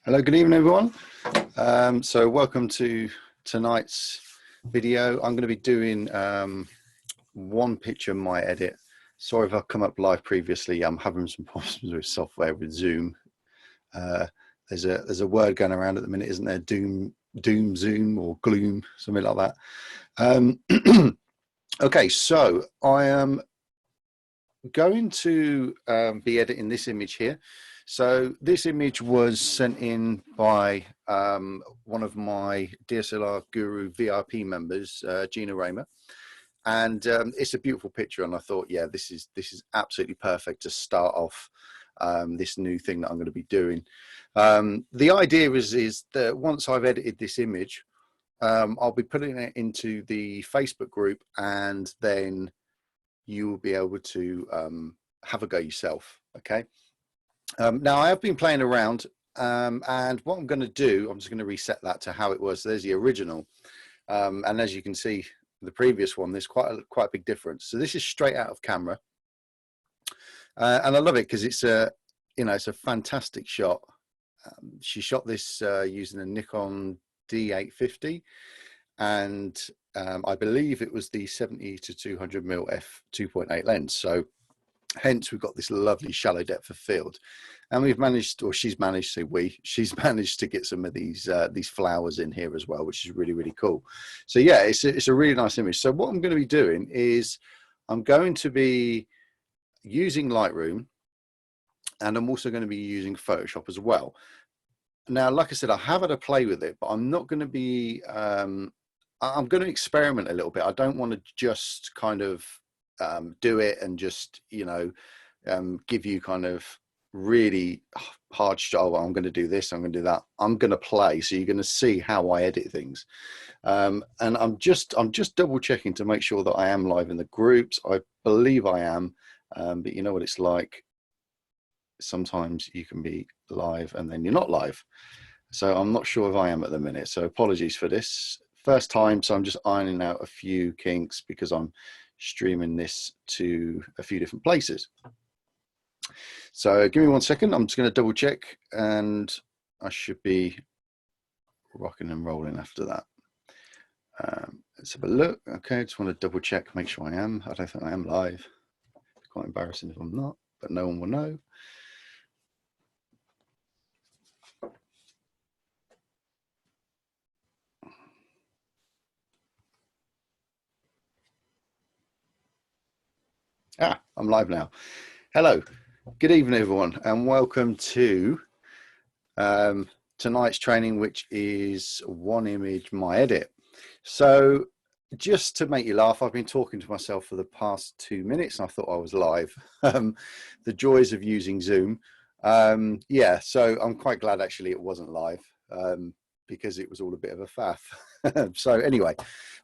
Hello, good evening, everyone. So welcome to tonight's video. I'm going to be doing one picture my edit. Sorry if I've come up live previously. I'm having some problems with software with Zoom. There's a word going around at the minute, isn't there? Doom Zoom or gloom, something like that. Okay, so I am going to be editing this image here. So this image was sent in by one of my DSLR Guru VIP members, Gina Raymer, and it's a beautiful picture. And I thought, yeah, this is absolutely perfect to start off this new thing that I'm going to be doing. The idea is that once I've edited this image, I'll be putting it into the Facebook group, and then you will be able to have a go yourself. Okay. Now I have been playing around, and what I'm going to do, I'm just going to reset that to how it was. So there's the original, and as you can see, the previous one, there's quite a big difference. So this is straight out of camera, and I love it because it's it's a fantastic shot. She shot this using a Nikon D850, and I believe it was the 70 to 200mm f2.8 lens. So hence we've got this lovely shallow depth of field, and we've managed, or she's managed she's managed to get some of these flowers in here as well, which is really cool. So yeah, it's a really nice image. So what I'm going to be doing is I'm going to be using Lightroom, and I'm also going to be using Photoshop as well. Now, like I said, I have had a play with it, but I'm not going to be I'm going to experiment a little bit. I don't want to just kind of do it and just give you kind of really hard shot. Oh, I'm going to do this, I'm going to do that. I'm going to play, so you're going to see how I edit things, and I'm just double checking to make sure that I am live in the groups. I believe I am, but you know what it's like, sometimes you can be live and then you're not live. So I'm not sure if I am at the minute, so apologies for this. First time, so I'm just ironing out a few kinks because I'm streaming this to a few different places. So give me 1 second. I'm just going to double check, and I should be rocking and rolling after that. Let's have a look. Okay, I just want to double check, make sure I am. I don't think I am live. It's quite embarrassing if I'm not, but no one will know. I'm live now. Hello, good evening, everyone, and welcome to tonight's training, which is one image, my edit. So just to make you laugh, I've been talking to myself for the past 2 minutes, and I thought I was live. The joys of using Zoom. Yeah, so I'm quite glad actually it wasn't live, because it was all a bit of a faff. So anyway,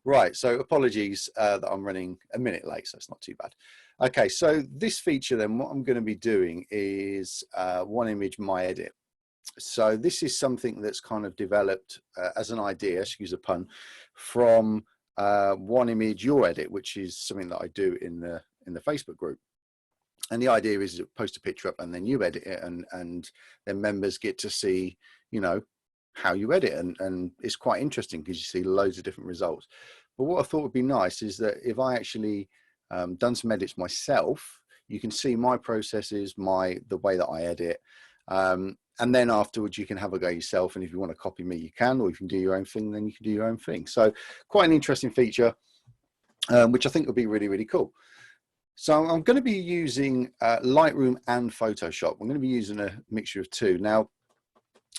right, so apologies that I'm running a minute late, so it's not too bad. Okay, so this feature then, what I'm going to be doing is one image, my edit. So this is something that's kind of developed as an idea, excuse the pun, from one image, your edit, which is something that I do in the Facebook group. And the idea is to post a picture up and then you edit it, and then members get to see, how you edit, and it's quite interesting because you see loads of different results. But what I thought would be nice is that if I actually done some edits myself, you can see my processes, the way that I edit, and then afterwards you can have a go yourself, and if you want to copy me you can, or you can do your own thing, then you can do your own thing. So quite an interesting feature, which I think will be really cool. So I'm going to be using Lightroom and Photoshop. I'm going to be using a mixture of two. Now,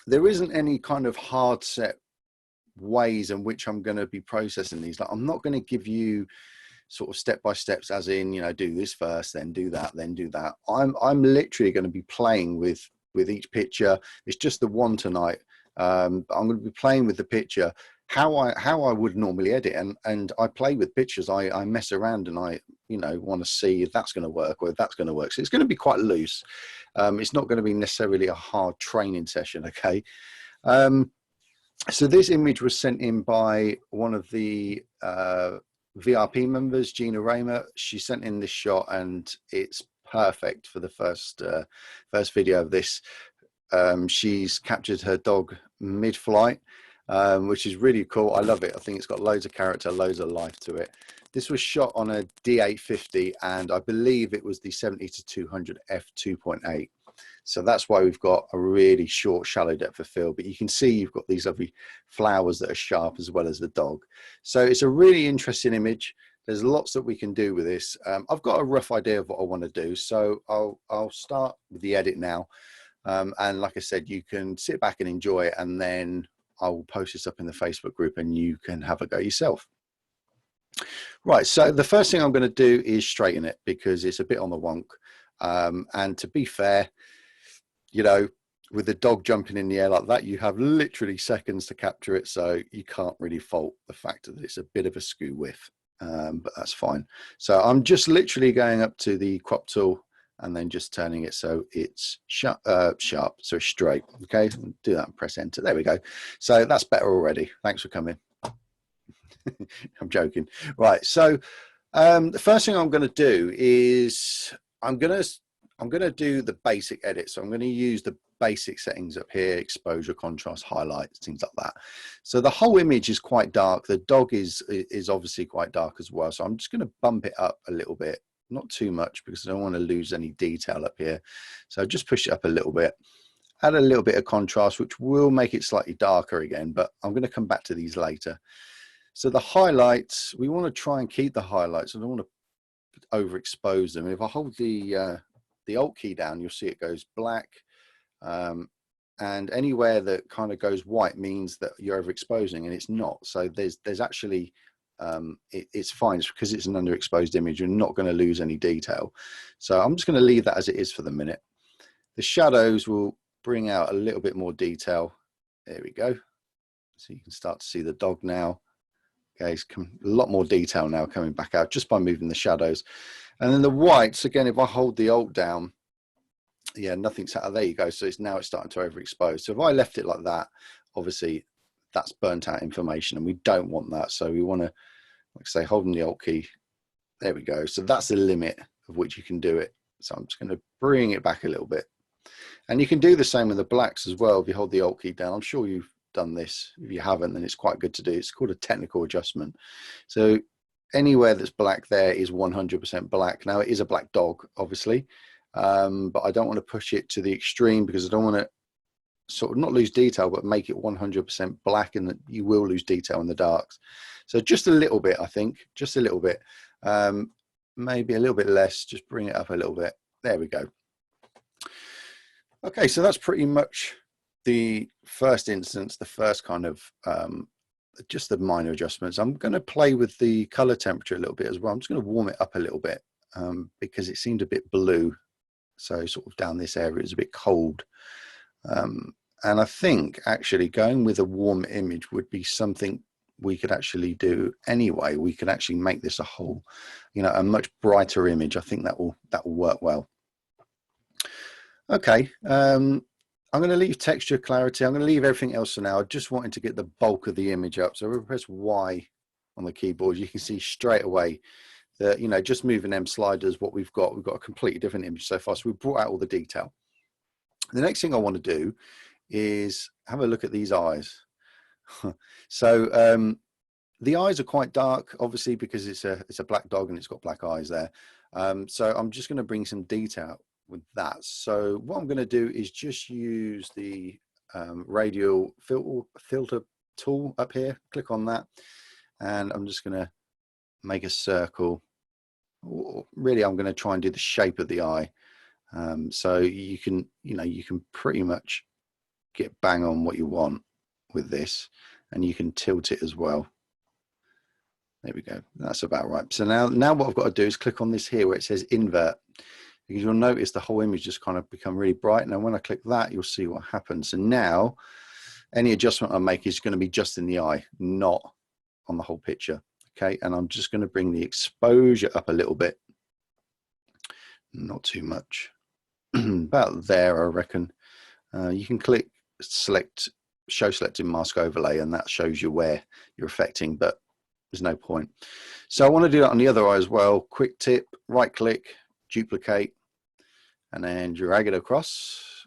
there isn't any kind of hard set ways in which I'm going to be processing these. Like, I'm not going to give you sort of step by steps, as in, do this first, then do that, then do that. I'm literally going to be playing with each picture. It's just the one tonight. I'm going to be playing with the picture, how I would normally edit, and I play with pictures. I mess around, and I want to see if that's going to work or if that's going to work. So it's going to be quite loose. It's not going to be necessarily a hard training session. Okay. So this image was sent in by one of the VIP members, Gina Raymer. She sent in this shot, and it's perfect for the first video of this. she's captured her dog mid-flight, which is really cool. I love it. I think it's got loads of character, loads of life to it. This was shot on a D850, and I believe it was the 70-200 f2.8. So that's why we've got a really short, shallow depth of field. But you can see you've got these lovely flowers that are sharp as well as the dog. So it's a really interesting image. There's lots that we can do with this. I've got a rough idea of what I want to do. So I'll start with the edit now. And like I said, you can sit back and enjoy it, and then I will post this up in the Facebook group and you can have a go yourself. Right, so the first thing I'm going to do is straighten it because it's a bit on the wonk. And to be fair, you know, with the dog jumping in the air like that, you have literally seconds to capture it. So you can't really fault the fact that it's a bit of a skew whiff, but that's fine. So I'm just literally going up to the crop tool and then just turning it so it's sharp, so it's straight. Okay, do that and press enter. There we go. So that's better already. Thanks for coming. I'm joking. Right, so the first thing I'm going to do is I'm going to do the basic edit. So I'm going to use the basic settings up here: exposure, contrast, highlights, things like that. So the whole image is quite dark. The dog is obviously quite dark as well. So I'm just going to bump it up a little bit, not too much because I don't want to lose any detail up here. So just push it up a little bit, add a little bit of contrast, which will make it slightly darker again, but I'm going to come back to these later. So the highlights, we want to try and keep the highlights. I don't want to overexpose them. If I hold the Alt key down, you'll see it goes black, and anywhere that kind of goes white means that you're overexposing, and it's not. So there's actually it's fine. It's because it's an underexposed image. You're not going to lose any detail. So I'm just going to leave that as it is for the minute. The shadows will bring out a little bit more detail. There we go. So you can start to see the dog now. Okay, it's a lot more detail now coming back out just by moving the shadows. And then the whites, again, if I hold the Alt down, yeah, nothing's out. There you go. So it's starting to overexpose. So if I left it like that, obviously that's burnt out information, and we don't want that. So we want to, like I say, holding the Alt key. There we go. So that's the limit of which you can do it. So I'm just going to bring it back a little bit. And you can do the same with the blacks as well. If you hold the Alt key down, I'm sure you've done this. If you haven't, then it's quite good to do. It's called a technical adjustment. So anywhere that's black there is 100% black. Now it is a black dog, obviously, but I don't want to push it to the extreme because I don't want to sort of not lose detail, but make it 100% black, and that you will lose detail in the darks. So just a little bit, I think, just a little bit, maybe a little bit less. Just bring it up a little bit. There we go. Okay, so that's pretty much the first instance, the first kind of just the minor adjustments. I'm going to play with the color temperature a little bit as well. I'm just going to warm it up a little bit because it seemed a bit blue. So sort of down this area is a bit cold. And I think actually going with a warm image would be something we could actually do anyway. We could actually make this a whole, you know, a much brighter image. I think that will work well. Okay. I'm going to leave texture, clarity. I'm going to leave everything else for now. I just wanted to get the bulk of the image up. So if I press Y on the keyboard, you can see straight away that, you know, just moving them sliders, what we've got a completely different image so far. So we've brought out all the detail. The next thing I want to do is have a look at these eyes. So the eyes are quite dark, obviously, because it's a black dog and it's got black eyes there. So I'm just going to bring some detail with that. So what I'm going to do is just use the radial filter tool up here, click on that, and I'm just going to make a circle. Really, I'm going to try and do the shape of the eye. So you can pretty much get bang on what you want with this, and you can tilt it as well. There we go. That's about right. So now what I've got to do is click on this here where it says invert, because you'll notice the whole image just kind of become really bright. Now when I click that, you'll see what happens. So now any adjustment I make is going to be just in the eye, not on the whole picture. Okay, and I'm just going to bring the exposure up a little bit, not too much, about there, I reckon. You can click select show selected mask overlay, and that shows you where you're affecting, but there's no point. So I want to do that on the other eye as well. Quick tip, right click, duplicate, and then drag it across,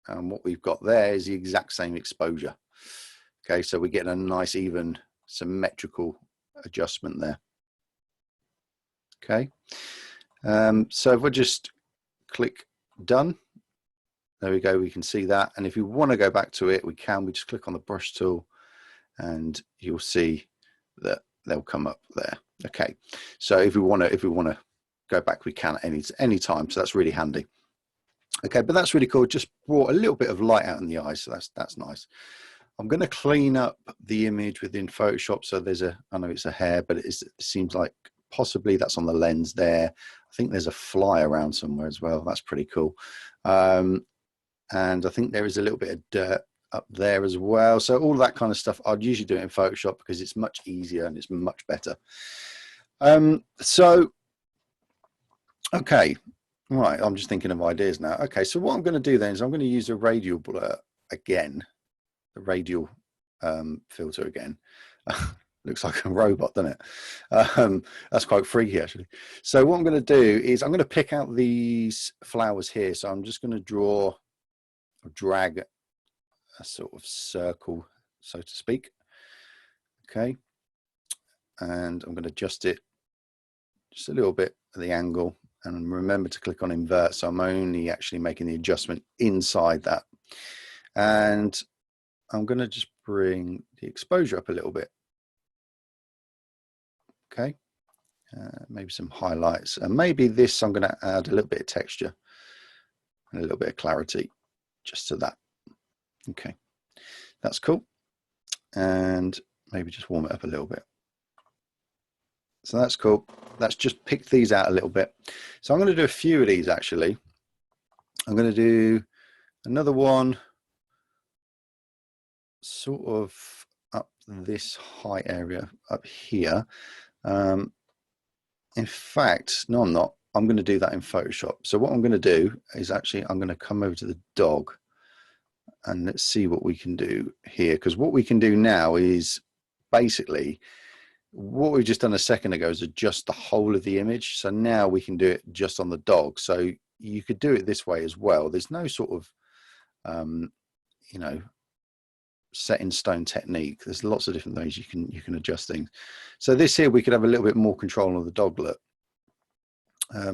And what we've got there is the exact same exposure. Okay, so we're getting a nice, even, symmetrical adjustment there. Okay, so if we just click done, there we go, we can see that. And if you want to go back to it, we just click on the brush tool and you'll see that they'll come up there. Okay, so if we want to go back, we can at any time, so that's really handy. Okay, but that's really cool. Just brought a little bit of light out in the eyes, so that's nice. I'm going to clean up the image within Photoshop. So there's I know it's a hair, but it seems like possibly that's on the lens there. I think there's a fly around somewhere as well. That's pretty cool. And I think there is a little bit of dirt up there as well. So all that kind of stuff, I'd usually do it in Photoshop because it's much easier and it's much better. So, okay. Right, I'm just thinking of ideas now. Okay, so what I'm going to do then is I'm going to use a radial blur again, the radial filter again. Looks like a robot, doesn't it? That's quite freaky, actually. So what I'm going to do is I'm going to pick out these flowers here. So I'm just going to drag a sort of circle, so to speak. Okay, and I'm going to adjust it just a little bit at the angle. And remember to click on invert, so I'm only actually making the adjustment inside that. And I'm going to just bring the exposure up a little bit. Okay, maybe some highlights, and maybe this I'm going to add a little bit of texture and a little bit of clarity just to that. Okay, that's cool. And maybe just warm it up a little bit. So that's cool. Let's just pick these out a little bit. So I'm going to do a few of these actually. I'm going to do another one sort of up this high area up here. In fact, no, I'm not. I'm going to do that in Photoshop. So what I'm going to do is actually I'm going to come over to the dog and let's see what we can do here. Because what we can do now is basically what we've just done a second ago is adjust the whole of the image. So now we can do it just on the dog. So you could do it this way as well. There's no sort of, you know, set in stone technique. There's lots of different ways you can adjust things. So this here, we could have a little bit more control of the dog look.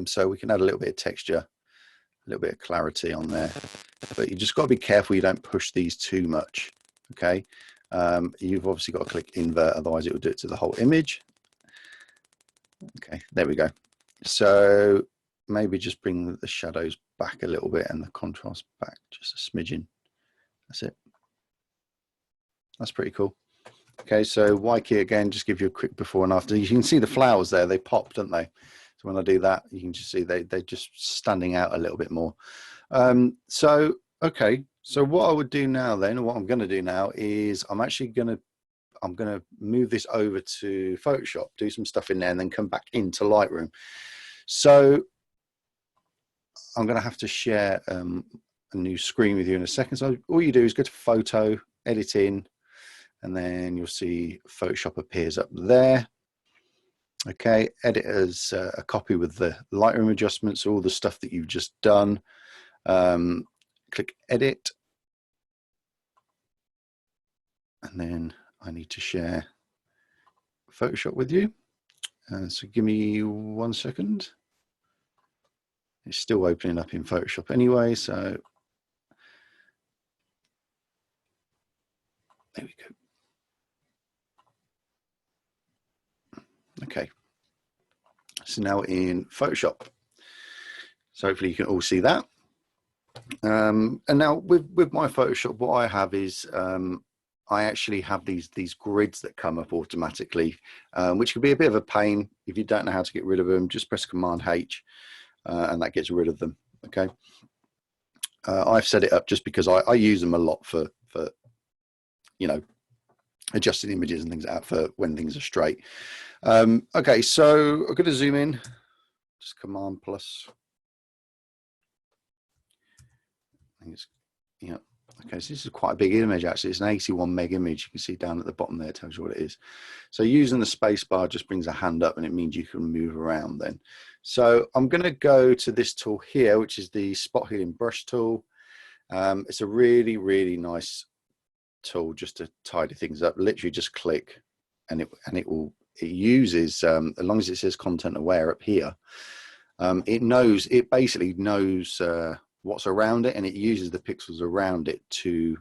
So we can add a little bit of texture, a little bit of clarity on there, but you just got to be careful you don't push these too much. Okay. You've obviously got to click invert, otherwise it will do it to the whole image. Okay, there we go. So maybe just bring the shadows back a little bit and the contrast back just a smidgen. That's it. That's pretty cool. Okay, so Y key again, just give you a quick before and after. You can see the flowers there, they pop, don't they? So when I do that, you can just see they're just standing out a little bit more. So, okay. So what I would do now then, or what I'm going to do now is I'm going to move this over to Photoshop, do some stuff in there and then come back into Lightroom. So I'm going to have to share a new screen with you in a second. So all you do is go to Photo, Edit in, and then you'll see Photoshop appears up there. Okay, edit as a copy with the Lightroom adjustments, all the stuff that you've just done. Click edit, and then I need to share Photoshop with you. So give me 1 second. It's still opening up in Photoshop anyway, so there we go. Okay, so now in Photoshop. So hopefully you can all see that. And now with my Photoshop, what I have is I actually have these grids that come up automatically, which can be a bit of a pain. If you don't know how to get rid of them, just press Command H and that gets rid of them. Okay. I've set it up just because I use them a lot for you know, adjusting images and things like that for when things are straight. Okay, so I'm going to zoom in, just Command plus. I think it's, yeah. Okay, so this is quite a big image actually. It's an 81 meg image. You can see down at the bottom there, it tells you what it is. So using the space bar just brings a hand up and it means you can move around then. So I'm going to go to this tool here, which is the spot healing brush tool. It's a really, really nice tool just to tidy things up. Literally just click and it uses, as long as it says content aware up here, it basically knows what's around it, and it uses the pixels around it to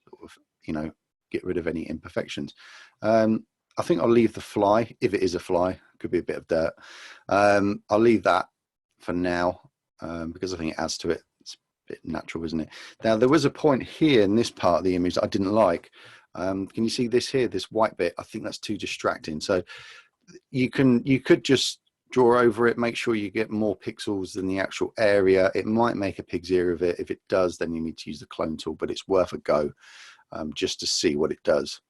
sort of, get rid of any imperfections. I think I'll leave the fly, if it is a fly, could be a bit of dirt. I'll leave that for now, because I think it adds to it. It's a bit natural, isn't it? Now, there was a point here in this part of the image that I didn't like. Can you see this here, this white bit? I think that's too distracting. So you could just draw over it, make sure you get more pixels than the actual area. It might make a pig's ear of it. If it does, then you need to use the clone tool, but it's worth a go, just to see what it does.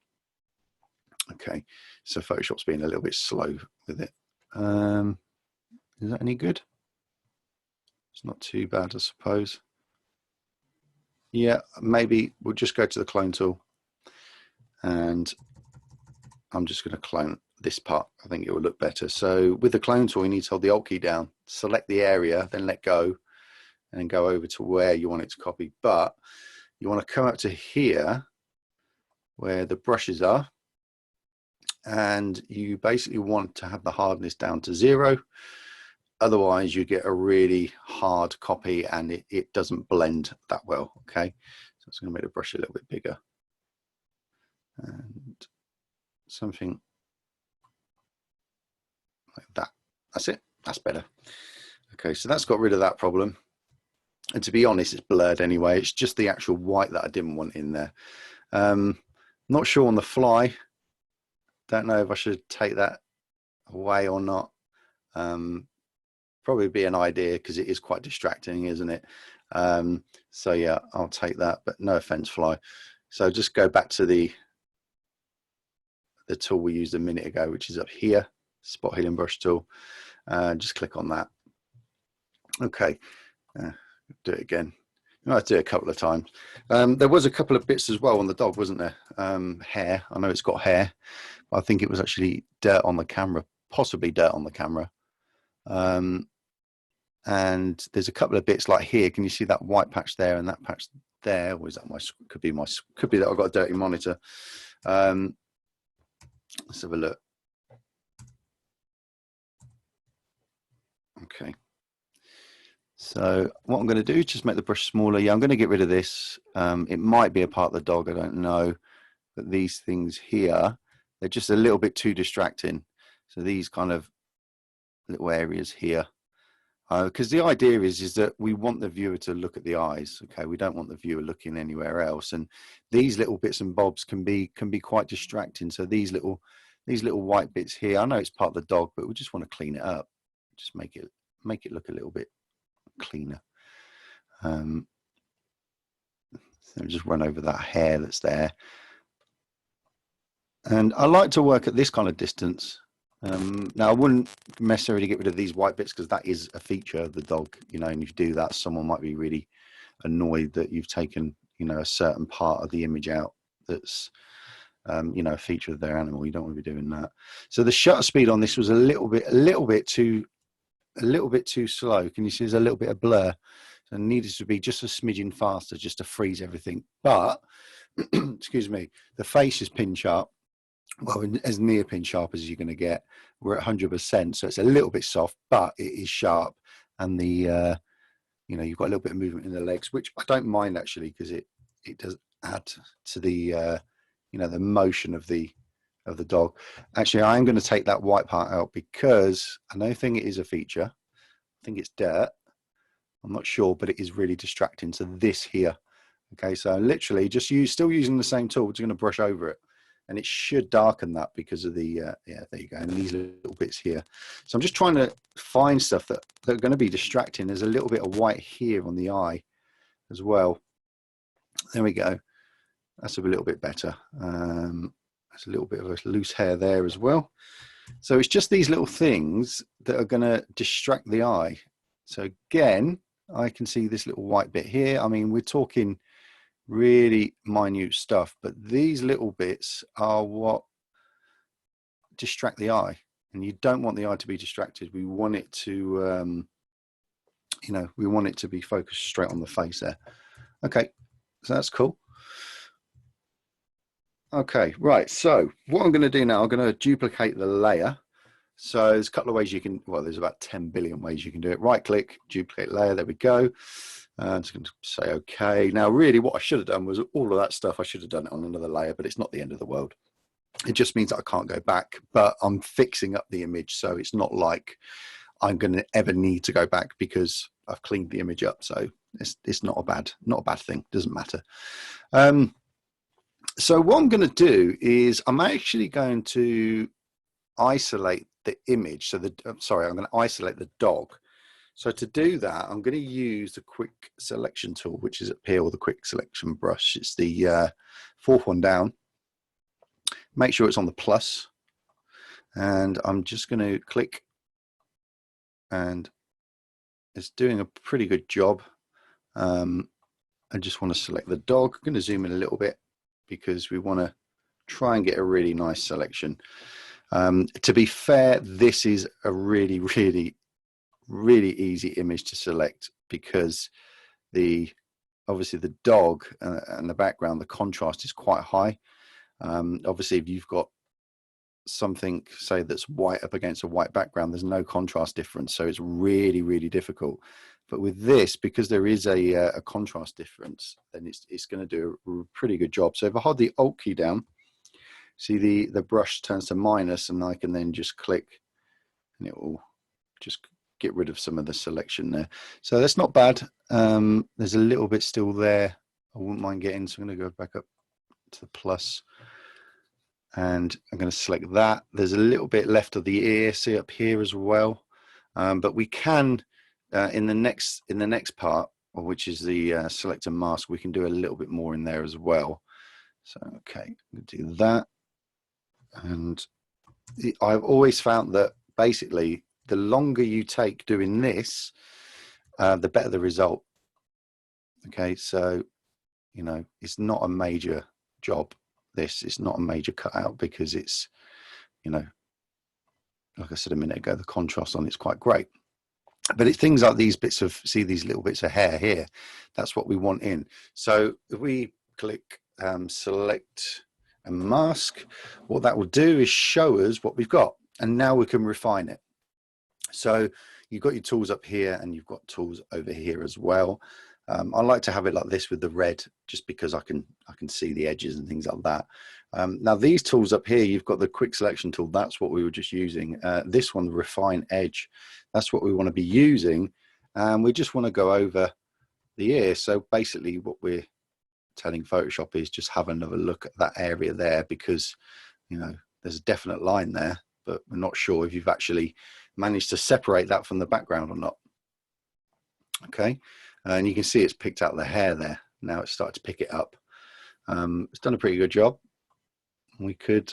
Okay, so Photoshop's being a little bit slow with it. Is that any good? It's not too bad, I suppose. Yeah, maybe we'll just go to the clone tool, and I'm just going to clone this part. I think it will look better. So with the clone tool, you need to hold the Alt key down, select the area, then let go, and go over to where you want it to copy. But you want to come up to here where the brushes are, and you basically want to have the hardness down to 0. Otherwise you get a really hard copy and it doesn't blend that well. Okay, so it's going to make the brush a little bit bigger, and something like that. That's it. That's better. Okay, so that's got rid of that problem. And to be honest, it's blurred anyway. It's just the actual white that I didn't want in there. Not sure on the fly. Don't know if I should take that away or not. Probably be an idea, because it is quite distracting, isn't it? So yeah, I'll take that, but no offense, fly. So just go back to the tool we used a minute ago, which is up here, spot healing brush tool. Just click on that. Okay, do it again. I might do it a couple of times. There was a couple of bits as well on the dog, wasn't there? Hair. I know it's got hair, but I think it was actually dirt on the camera, possibly dirt on the camera. And there's a couple of bits like here. Can you see that white patch there and that patch there? Or is that could be that I've got a dirty monitor. Let's have a look. Okay. So what I'm going to do is just make the brush smaller. Yeah, I'm going to get rid of this. It might be a part of the dog, I don't know. But these things here, they're just a little bit too distracting. So these kind of little areas here. Because the idea is that we want the viewer to look at the eyes. Okay, we don't want the viewer looking anywhere else. And these little bits and bobs can be quite distracting. So these little white bits here, I know it's part of the dog, but we just want to clean it up. Just make it look a little bit cleaner. So just run over that hair that's there. And I like to work at this kind of distance. Now I wouldn't necessarily get rid of these white bits, because that is a feature of the dog, and if you do that, someone might be really annoyed that you've taken, a certain part of the image out that's, a feature of their animal. You don't want to be doing that. So the shutter speed on this was a little bit too slow. Can you see there's a little bit of blur? So it needed to be just a smidgen faster, just to freeze everything. But excuse me, the face is pin sharp. Well, as near pin sharp as you're going to get. We're at 100%, so it's a little bit soft, but it is sharp. And the you've got a little bit of movement in the legs, which I don't mind actually, because it does add to the the motion of the dog. Actually, I'm going to take that white part out, because I don't think it is a feature. I think it's dirt. I'm not sure, but it is really distracting. So this here, okay, so literally just still using the same tool, just going to brush over it. And it should darken that because of the, yeah, there you go, and these little bits here. So I'm just trying to find stuff that are going to be distracting. There's a little bit of white here on the eye as well. There we go. That's a little bit better. There's a little bit of a loose hair there as well. So it's just these little things that are going to distract the eye. So again, I can see this little white bit here. I mean, we're talking really minute stuff, but these little bits are what distract the eye, and you don't want the eye to be distracted. We want it to we want it to be focused straight on the face there. Okay, So that's cool. Okay, right. So what I'm going to do now, I'm going to duplicate the layer. So there's a couple of ways you can, well, there's about 10 billion ways you can do it. Right click, duplicate layer. There we go. I'm just going to say okay. Now, really, what I should have done was all of that stuff. I should have done it on another layer, but it's not the end of the world. It just means that I can't go back, but I'm fixing up the image, so it's not like I'm going to ever need to go back because I've cleaned the image up. So it's not a bad thing. Doesn't matter. So what I'm going to do is I'm actually going to isolate the image. So I'm going to isolate the dog. So to do that, I'm going to use the quick selection tool, which is up here, or the quick selection brush. It's the fourth one down. Make sure it's on the plus. And I'm just going to click, and it's doing a pretty good job. I just want to select the dog. I'm going to zoom in a little bit because we want to try and get a really nice selection. To be fair, this is a really, really, really easy image to select because obviously the dog and the background, the contrast is quite high. Obviously, if you've got something, say, that's white up against a white background, there's no contrast difference, so it's really, really difficult. But with this, because there is a contrast difference, then it's going to do a pretty good job. So if I hold the Alt key down, see the brush turns to minus, and I can then just click, and it will just get rid of some of the selection there. So that's not bad. There's a little bit still there I wouldn't mind getting, so I'm going to go back up to the plus, and I'm going to select that. There's a little bit left of the ear, see up here as well, but we can in the next part, which is the select and mask, we can do a little bit more in there as well. So okay, I'm going to do that. And I've always found that basically the longer you take doing this, the better the result. Okay, so you know, it's not a major job. It's not a major cutout because it's, you know, like I said a minute ago, the contrast on it's quite great. But it's things like these bits of, see these little bits of hair here, that's what we want in. So if we click select and mask, what that will do is show us what we've got, and now we can refine it. So you've got your tools up here and you've got tools over here as well. I like to have it like this with the red, just because I can see the edges and things like that. Now these tools up here, you've got the quick selection tool. That's what we were just using. This one, the refine edge, that's what we want to be using. And we just want to go over the ear. So basically what we're telling Photoshop is just have another look at that area there, because, you know, there's a definite line there, but we're not sure if you've actually managed to separate that from the background or not. Okay. And you can see it's picked out the hair there. Now it's started to pick it up. It's done a pretty good job. We could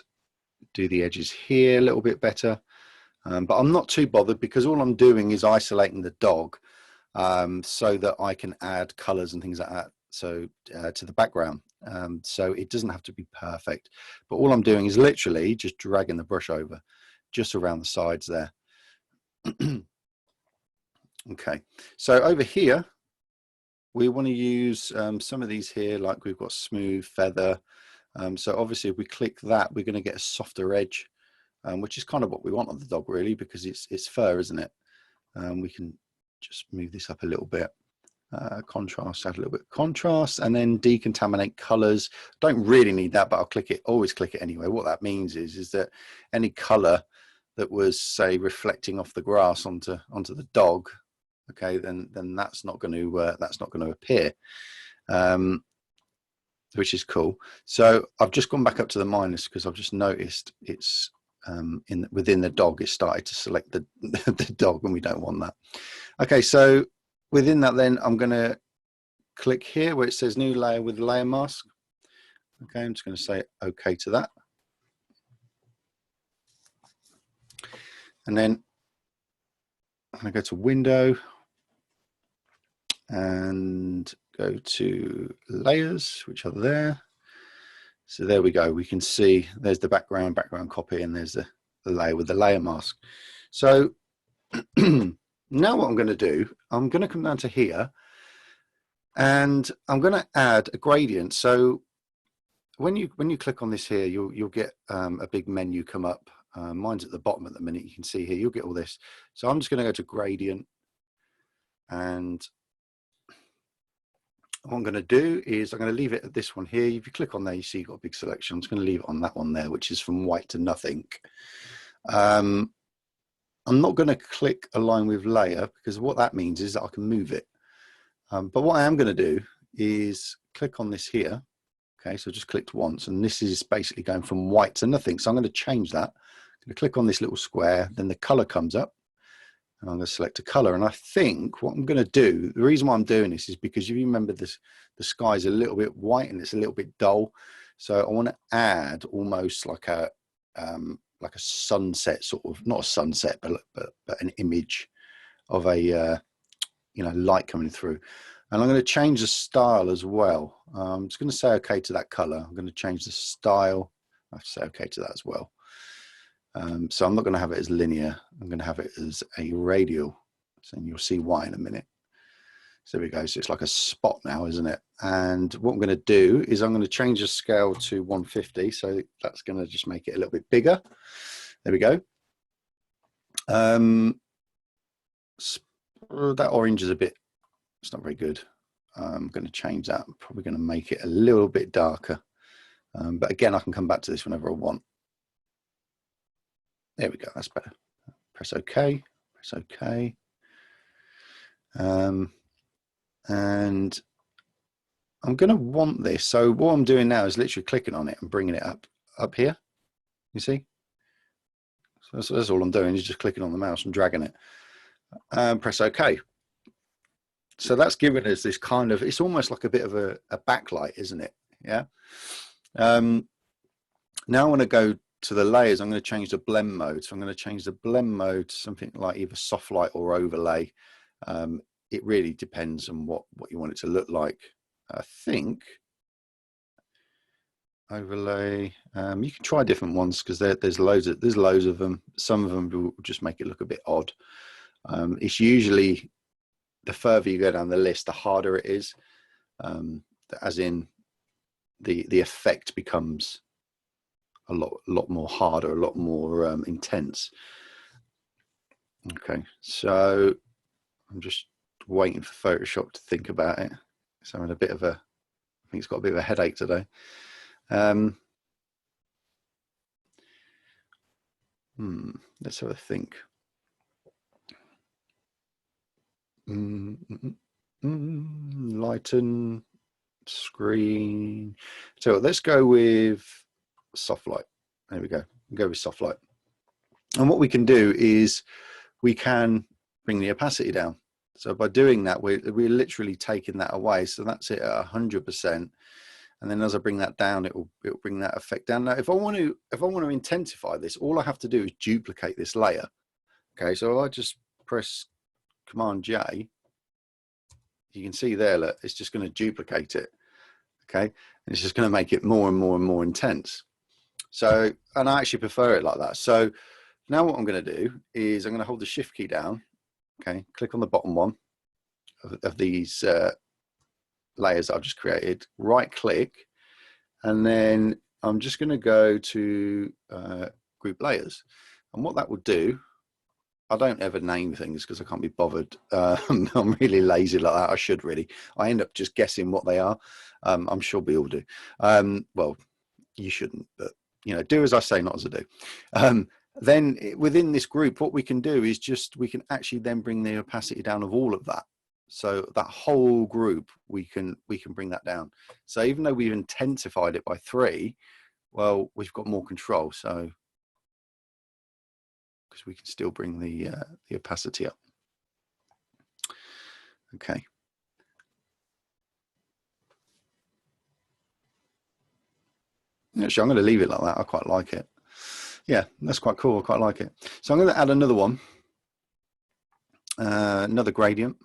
do the edges here a little bit better, but I'm not too bothered because all I'm doing is isolating the dog so that I can add colors and things like that, so to the background. So it doesn't have to be perfect, but all I'm doing is literally just dragging the brush over just around the sides there. Okay, so over here we want to use some of these here, like we've got smooth, feather. So obviously if we click that, we're going to get a softer edge, which is kind of what we want on the dog really, because it's fur, isn't it? We can just move this up a little bit. Contrast, add a little bit of contrast, and then decontaminate colors. Don't really need that, but I'll click it, always click it anyway. What that means is that any color that was, say, reflecting off the grass onto the dog, okay, then that's not going to appear, which is cool. So I've just gone back up to the minus because I've just noticed it's within the dog, it started to select the the dog, and we don't want that. Okay, so within that, then I'm going to click here where it says new layer with layer mask. Okay, I'm just going to say okay to that, and then I'm going to go to window and go to layers, which are there. So there we go. We can see there's the background copy, and there's the layer with the layer mask. So now what I'm going to do, I'm going to come down to here, And I'm going to add a gradient. So when you click on this here, you'll get a big menu come up. Mine's at the bottom at the minute. You can see here, you'll get all this. So I'm just going to go to gradient, and what I'm going to do is I'm going to leave it at this one here. If you click on there, you see you've got a big selection. I'm just going to leave it on that one there, which is from white to nothing. I'm not going to click align with layer, because what that means is that I can move it. But what I am going to do is click on this here. Okay, so just clicked once, and this is basically going from white to nothing. So I'm going to change that. I'm going to click on this little square, then the color comes up, and I'm going to select a color. And I think what I'm going to do, the reason why I'm doing this is because if you remember this, the sky is a little bit white and it's a little bit dull. So I want to add almost like a sunset sort of, not a sunset, but an image of a you know, light coming through. And I'm going to change the style as well. I'm just going to say okay to that color. I'm going to change the style. I have to say okay to that as well. So I'm not going to have it as linear. I'm going to have it as a radial. So you'll see why in a minute. So there we go. So it's like a spot now, isn't it? And what I'm going to do is I'm going to change the scale to 150. So that's going to just make it a little bit bigger. There we go. That orange is a bit, it's not very good. I'm going to change that. I'm probably going to make it a little bit darker. But again, I can come back to this whenever I want. There we go. That's better. Press OK. Press OK. And I'm going to want this. So what I'm doing now is literally clicking on it and bringing it up here. You see? So that's all I'm doing is just clicking on the mouse and dragging it. Press OK. So that's giving us this kind of, it's almost like a bit of a backlight, isn't it? Yeah. Now I want to go to the layers. I'm going to change the blend mode. So I'm going to change the blend mode to something like either soft light or overlay. It really depends on what you want it to look like. I think overlay, you can try different ones because there's loads of them. Some of them will just make it look a bit odd. It's usually, the further you go down the list, the harder it is, as in the effect becomes a lot more harder, a lot more intense. Okay, so I'm just waiting for Photoshop to think about it. So I'm in a bit of a, I think it's got a bit of a headache today. Let's have a think. Lighten screen. So let's go with soft light. There we go. We'll go with soft light. And what we can do is we can bring the opacity down. So by doing that, we're literally taking that away. So that's it at 100%. And then as I bring that down, it'll bring that effect down. Now, if I want to intensify this, all I have to do is duplicate this layer. Okay, so I just press Command J. You can see there, look, it's just going to duplicate it. Okay, and it's just going to make it more and more and more intense. So, and I actually prefer it like that. So now what I'm going to do is I'm going to hold the Shift key down. Okay, click on the bottom one of these layers that I've just created, right click, and then I'm just going to go to group layers. And what that will do, I don't ever name things because I can't be bothered. I'm really lazy like that. I should really. I end up just guessing what they are. I'm sure we all do. Well, you shouldn't, but you know, do as I say, not as I do. Then within this group, what we can do is we can actually then bring the opacity down of all of that. So that whole group, we can bring that down. So even though we've intensified it by 3, well, we've got more control. So because we can still bring the opacity up. Okay. Actually, I'm going to leave it like that. I quite like it. Yeah, that's quite cool. I quite like it. So I'm going to add another one, another gradient.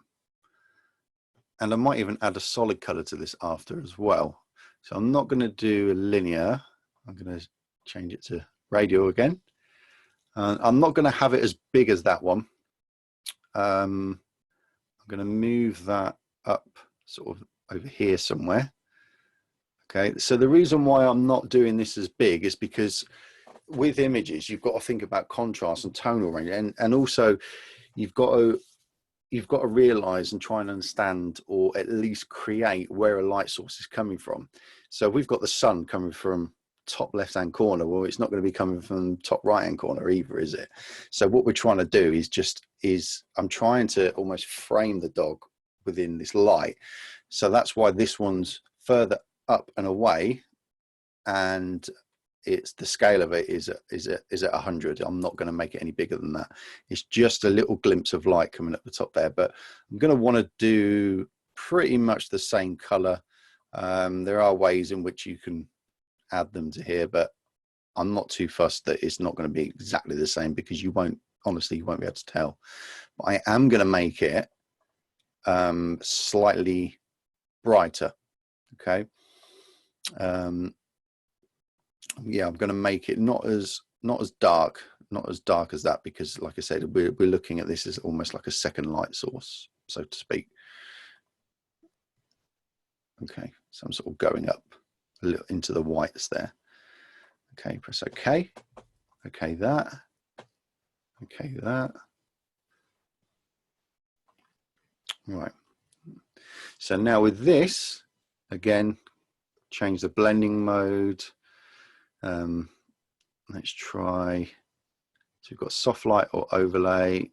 And I might even add a solid color to this after as well. So I'm not going to do a linear. I'm going to change it to radial again. I'm not going to have it as big as that one. I'm going to move that up sort of over here somewhere. Okay, so the reason why I'm not doing this as big is because with images, you've got to think about contrast and tonal range, and also you've got to realize and try and understand, or at least create, where a light source is coming from. So we've got the sun coming from top left hand corner. Well, it's not going to be coming from top right hand corner either, is it? So what we're trying to do is I'm trying to almost frame the dog within this light. So that's why this one's further up and away, and it's the scale of it is at 100. I'm not going to make it any bigger than that. It's just a little glimpse of light coming up the top there, but I'm going to want to do pretty much the same color. There are ways in which you can add them to here, but I'm not too fussed that it's not going to be exactly the same, because honestly you won't be able to tell. But I am going to make it slightly brighter. Okay. Yeah, I'm going to make it not as dark as that, because like I said, we're looking at this as almost like a second light source, so to speak. Okay, so I'm sort of going up a little into the whites there. Okay, press OK. Okay, that. Okay, that. Right. So now with this, again, change the blending mode. Let's try, so we've got soft light or overlay.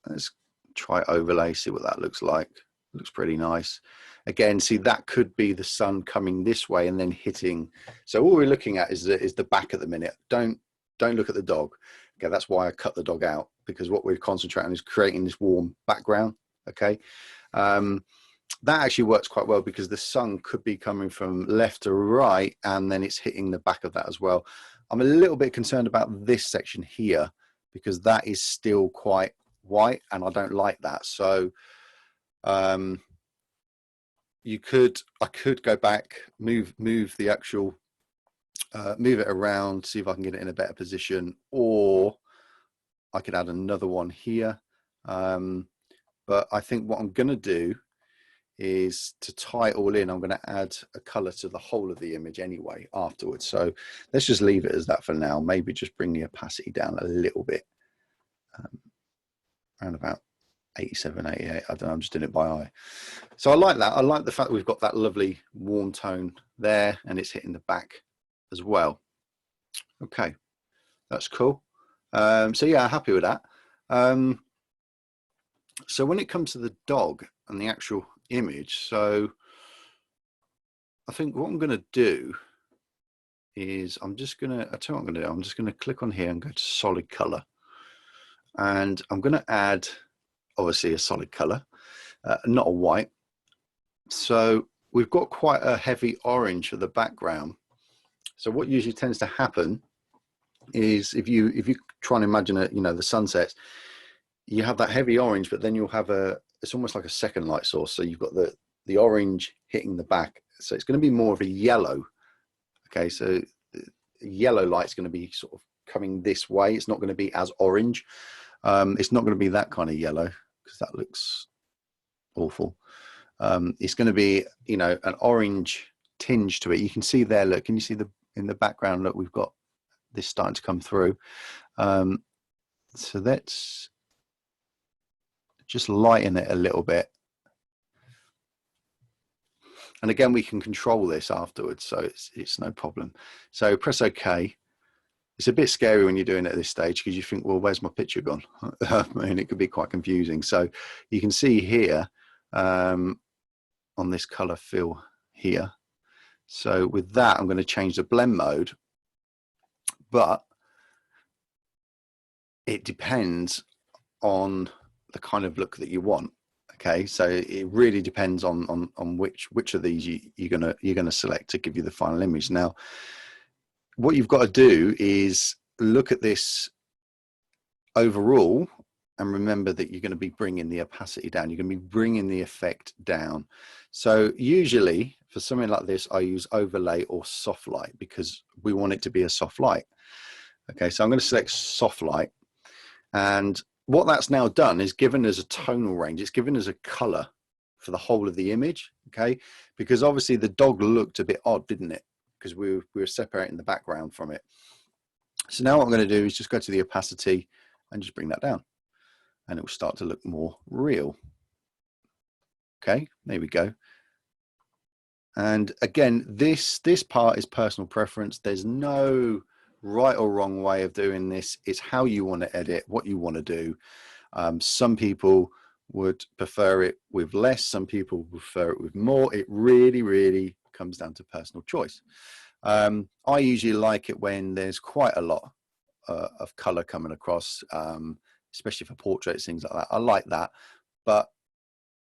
Let's try overlay, see what that looks like. It looks pretty nice. Again, see, that could be the sun coming this way and then hitting. So all we're looking at is the back at the minute. Don't look at the dog. Okay, that's why I cut the dog out, because what we're concentrating on is creating this warm background. Okay. That actually works quite well, because the sun could be coming from left to right and then it's hitting the back of that as well. I'm a little bit concerned about this section here, because that is still quite white and I don't like that. So I could go back, move the actual, move it around, see if I can get it in a better position, or I could add another one here. But I think what I'm going to do is, to tie it all in, I'm going to add a color to the whole of the image anyway afterwards. So let's just leave it as that for now. Maybe just bring the opacity down a little bit, around about 87, 88. I don't know, I'm just doing it by eye. So I like that. I like the fact that we've got that lovely warm tone there and it's hitting the back as well. Okay, that's cool. So yeah, happy with that. So when it comes to the dog and the actual image, so I think what I'm going to do is I tell you what I'm going to do. I'm just going to click on here and go to solid color, and I'm going to add obviously a solid color, not a white. So we've got quite a heavy orange for the background. So what usually tends to happen is, if you try and imagine it, the sunsets, you have that heavy orange, but then you'll have it's almost like a second light source. So you've got the orange hitting the back. So it's going to be more of a yellow. Okay, so the yellow light's going to be sort of coming this way. It's not going to be as orange. It's not going to be that kind of yellow, because that looks awful. It's going to be, an orange tinge to it. You can see there, look, can you see in the background, look, we've got this starting to come through. So let's just lighten it a little bit. And again, we can control this afterwards, so it's no problem. So press OK. It's a bit scary when you're doing it at this stage, because you think, well, where's my picture gone? I mean, it could be quite confusing. So you can see here on this color fill here. So with that, I'm going to change the blend mode, but it depends on the kind of look that you want. Okay, so it really depends on which of these you're gonna select to give you the final image. Now, what you've got to do is look at this overall and remember that you're going to be bringing the opacity down. You're going to be bringing the effect down. So usually for something like this, I use overlay or soft light, because we want it to be a soft light. Okay, so I'm going to select soft light, and what that's now done is given us a tonal range. It's given us a color for the whole of the image, okay? Because obviously the dog looked a bit odd, didn't it? Because we were separating the background from it. So now what I'm going to do is just go to the opacity and just bring that down, and it will start to look more real. Okay, there we go. And again, this part is personal preference. There's no right or wrong way of doing this. It's how you want to edit, what you want to do. Some people would prefer it with less, some people prefer it with more. It really comes down to personal choice. I usually like it when there's quite a lot of color coming across, especially for portraits, things like that. I like that. But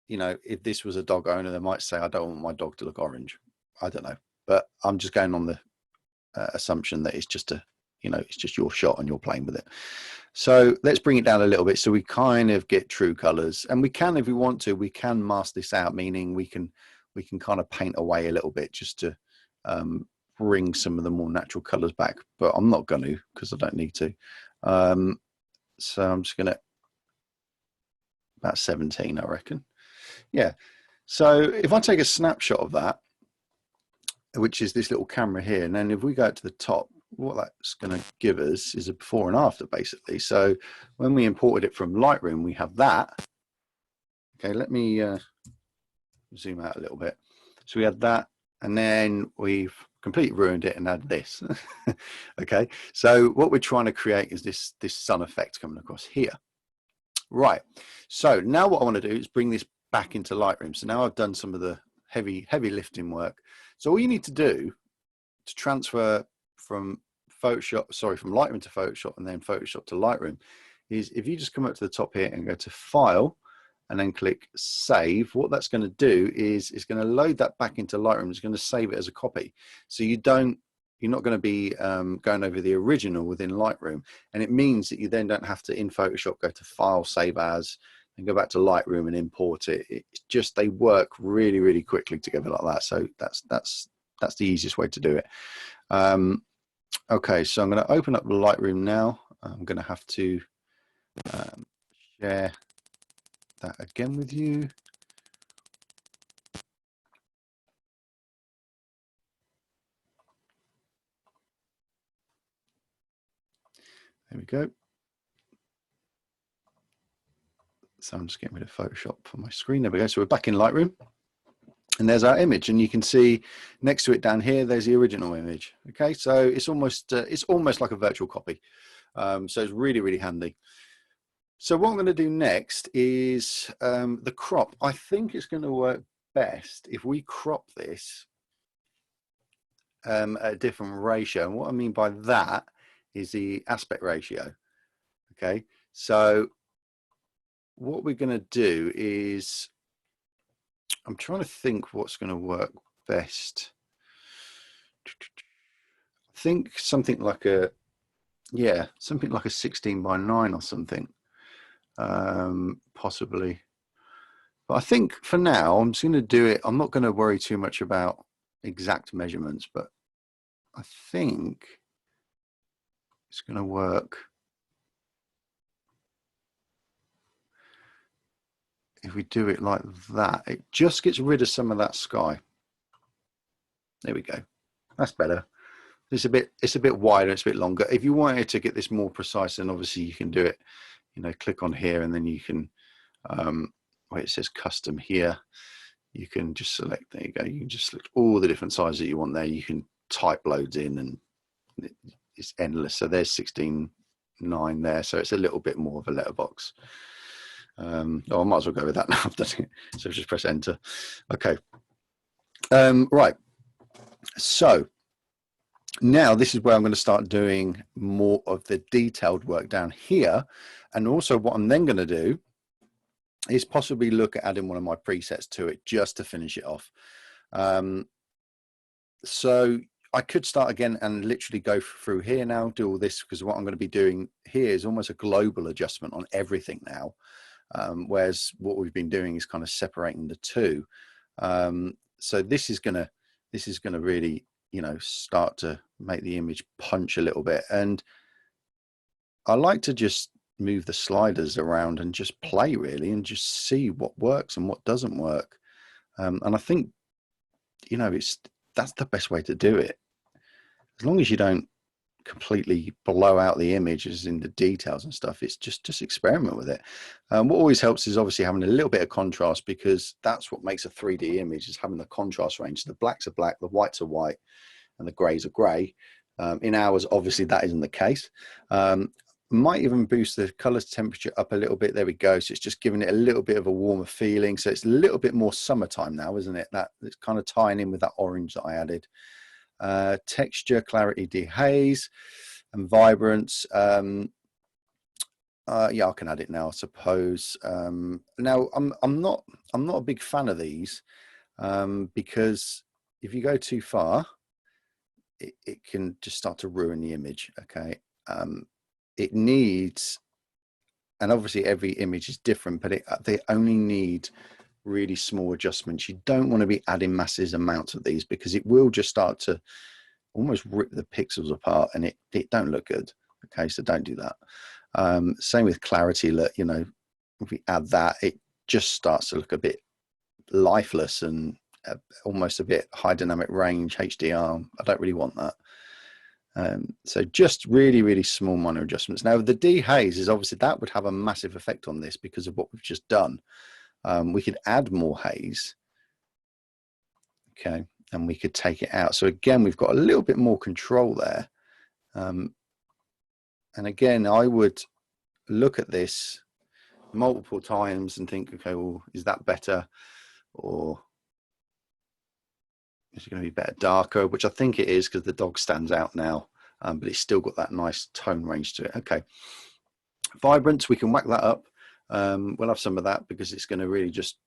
you know, if this was a dog owner, they might say, I don't want my dog to look orange. I don't know, but I'm just going on the assumption that it's just it's just your shot and you're playing with it. So let's bring it down a little bit so we kind of get true colors. And we can, if we want to, we can mask this out, meaning we can kind of paint away a little bit just to bring some of the more natural colors back. But I'm not going to, because I don't need to. So I'm just going to, about 17, I reckon. Yeah. So if I take a snapshot of that, which is this little camera here, and then if we go to the top, what that's going to give us is a before and after, basically. So when we imported it from Lightroom, we have that. Okay, let me zoom out a little bit. So we had that, and then we've completely ruined it and added this. Okay, so what we're trying to create is this sun effect coming across here. Right, so now what I want to do is bring this back into Lightroom. So now I've done some of the heavy lifting work. So all you need to do to transfer from from Lightroom to Photoshop and then Photoshop to Lightroom is if you just come up to the top here and go to File and then click Save, what that's going to do is it's going to load that back into Lightroom. It's going to save it as a copy. So you're not going to be going over the original within Lightroom. And it means that you then don't have to, in Photoshop, go to File, Save As, and go back to Lightroom and import it. It's just, they work really quickly together like that. So that's the easiest way to do it. Okay, so I'm going to open up the Lightroom now. I'm going to have to share that again with you. There we go. So I'm just getting rid of Photoshop for my screen. There we go. So we're back in Lightroom. And there's our image, and you can see next to it down here, there's the original image. Okay, so it's almost like a virtual copy. So it's really handy. So what I'm going to do next is the crop. I think it's going to work best if we crop this at a different ratio. And what I mean by that is the aspect ratio. Okay, so what we're going to do is, I'm trying to think what's going to work best. I think something like a 16:9 or something, possibly. But I think for now, I'm just going to do it. I'm not going to worry too much about exact measurements, but I think it's going to work if we do it like that. It just gets rid of some of that sky. There we go. That's better. It's a bit wider, it's a bit longer. If you wanted to get this more precise, then obviously you can do it, click on here, and then you can where it says custom here, you can just select, there you go, you can just select all the different sizes that you want there. You can type loads in and it's endless. So there's 16:9 there, so it's a little bit more of a letterbox. I might as well go with that now. I've done it. So just press enter. Okay. Right. So now this is where I'm going to start doing more of the detailed work down here. And also what I'm then going to do is possibly look at adding one of my presets to it just to finish it off. So I could start again and literally go through here now, do all this, because what I'm going to be doing here is almost a global adjustment on everything now. Whereas what we've been doing is kind of separating the two. So this is going to really, start to make the image punch a little bit. And I like to just move the sliders around and just play really, and just see what works and what doesn't work. And I think, you know, that's the best way to do it. As long as you don't completely blow out the images in the details and stuff, it's just experiment with it. What always helps is obviously having a little bit of contrast, because that's what makes a 3D image, is having the contrast range. So the blacks are black, the whites are white, and the greys are grey. In ours, obviously that isn't the case. Might even boost the color temperature up a little bit. There we go. So it's just giving it a little bit of a warmer feeling. So it's a little bit more summertime now, isn't it? It's kind of tying in with that orange that I added. Texture, clarity, dehaze, and vibrance. Yeah, I can add it now, I suppose. Now I'm not a big fan of these, because if you go too far, it can just start to ruin the image. Okay. It needs, and obviously every image is different, but they only need really small adjustments. You don't want to be adding massive amounts of these, because it will just start to almost rip the pixels apart, and it don't look good. Okay, so don't do that. Same with clarity. Look, you know, if we add that, it just starts to look a bit lifeless and almost a bit high dynamic range HDR. I don't really want that. So just really, really small minor adjustments. Now the dehaze is obviously, that would have a massive effect on this because of what we've just done. We could add more haze, okay, and we could take it out. So again, we've got a little bit more control there. And again, I would look at this multiple times and think, okay, well, is that better, or is it going to be better darker? Which I think it is, because the dog stands out now, but it's still got that nice tone range to it. Okay, vibrance, we can whack that up. We'll have some of that because it's going to really just